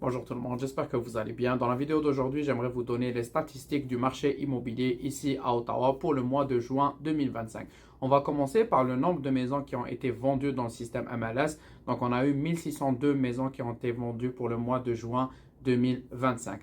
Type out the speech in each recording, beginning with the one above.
Bonjour tout le monde, j'espère que vous allez bien. Dans la vidéo d'aujourd'hui, j'aimerais vous donner les statistiques du marché immobilier ici à Ottawa pour le mois de juin 2025. On va commencer par le nombre de maisons qui ont été vendues dans le système MLS. Donc, on a eu 1602 maisons qui ont été vendues pour le mois de juin 2025.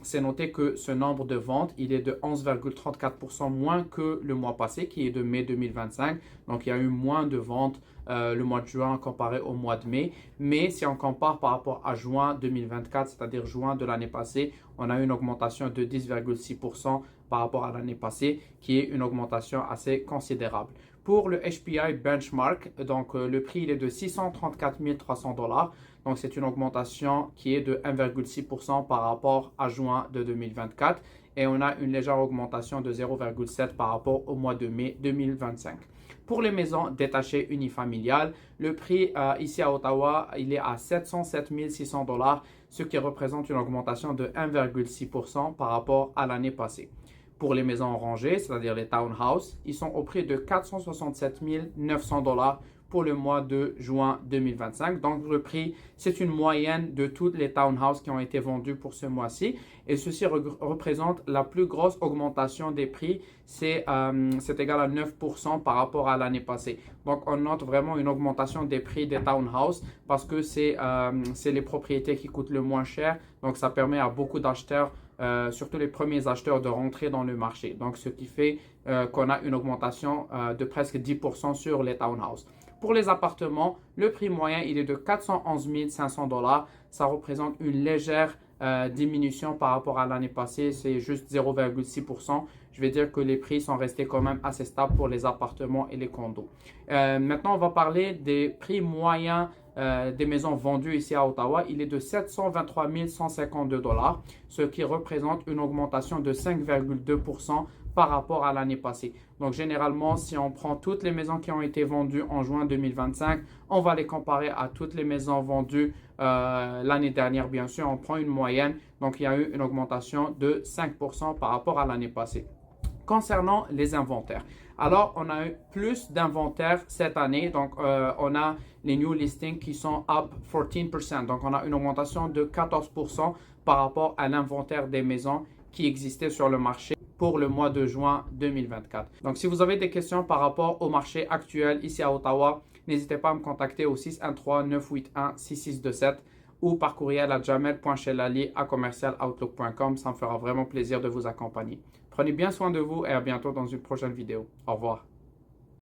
C'est noté que ce nombre de ventes, il est de 11,34% moins que le mois passé, qui est de mai 2025. Donc, il y a eu moins de ventes le mois de juin comparé au mois de mai. Mais si on compare par rapport à juin 2024, c'est-à-dire juin de l'année passée, on a eu une augmentation de 10,6% par rapport à l'année passée, qui est une augmentation assez considérable. Pour le HPI Benchmark, donc le prix il est de 634 300 $. Donc c'est une augmentation qui est de 1,6% par rapport à juin de 2024 et on a une légère augmentation de 0,7 par rapport au mois de mai 2025. Pour les maisons détachées unifamiliales, le prix ici à Ottawa, il est à 707 600 $, ce qui représente une augmentation de 1,6% par rapport à l'année passée. Pour les maisons rangées, c'est-à-dire les townhouses, ils sont au prix de 467 900 $ pour le mois de juin 2025. Donc, le prix, c'est une moyenne de toutes les townhouses qui ont été vendues pour ce mois-ci. Et ceci représente la plus grosse augmentation des prix. C'est égal à 9% par rapport à l'année passée. Donc, on note vraiment une augmentation des prix des townhouses parce que c'est les propriétés qui coûtent le moins cher. Donc, ça permet à beaucoup d'acheteurs surtout les premiers acheteurs de rentrer dans le marché. Donc, ce qui fait qu'on a une augmentation de presque 10% sur les townhouses. Pour les appartements, le prix moyen, il est de 411 500 $. Ça représente une légère diminution par rapport à l'année passée. C'est juste 0,6%. Je vais dire que les prix sont restés quand même assez stables pour les appartements et les condos. Maintenant, on va parler des prix moyens des maisons vendues ici à Ottawa. Il est de 723 152 $, ce qui représente une augmentation de 5,2% par rapport à l'année passée. Donc, généralement, si on prend toutes les maisons qui ont été vendues en juin 2025, on va les comparer à toutes les maisons vendues l'année dernière, bien sûr. On prend une moyenne. Donc, il y a eu une augmentation de 5% par rapport à l'année passée. Concernant les inventaires, alors on a eu plus d'inventaires cette année, donc on a les new listings qui sont up 14%, donc on a une augmentation de 14% par rapport à l'inventaire des maisons qui existaient sur le marché pour le mois de juin 2024. Donc si vous avez des questions par rapport au marché actuel ici à Ottawa, n'hésitez pas à me contacter au 613-981-6627 ou par courriel à jamel.chelali@commercialoutlook.com. Ça me fera vraiment plaisir de vous accompagner. Prenez bien soin de vous et à bientôt dans une prochaine vidéo. Au revoir.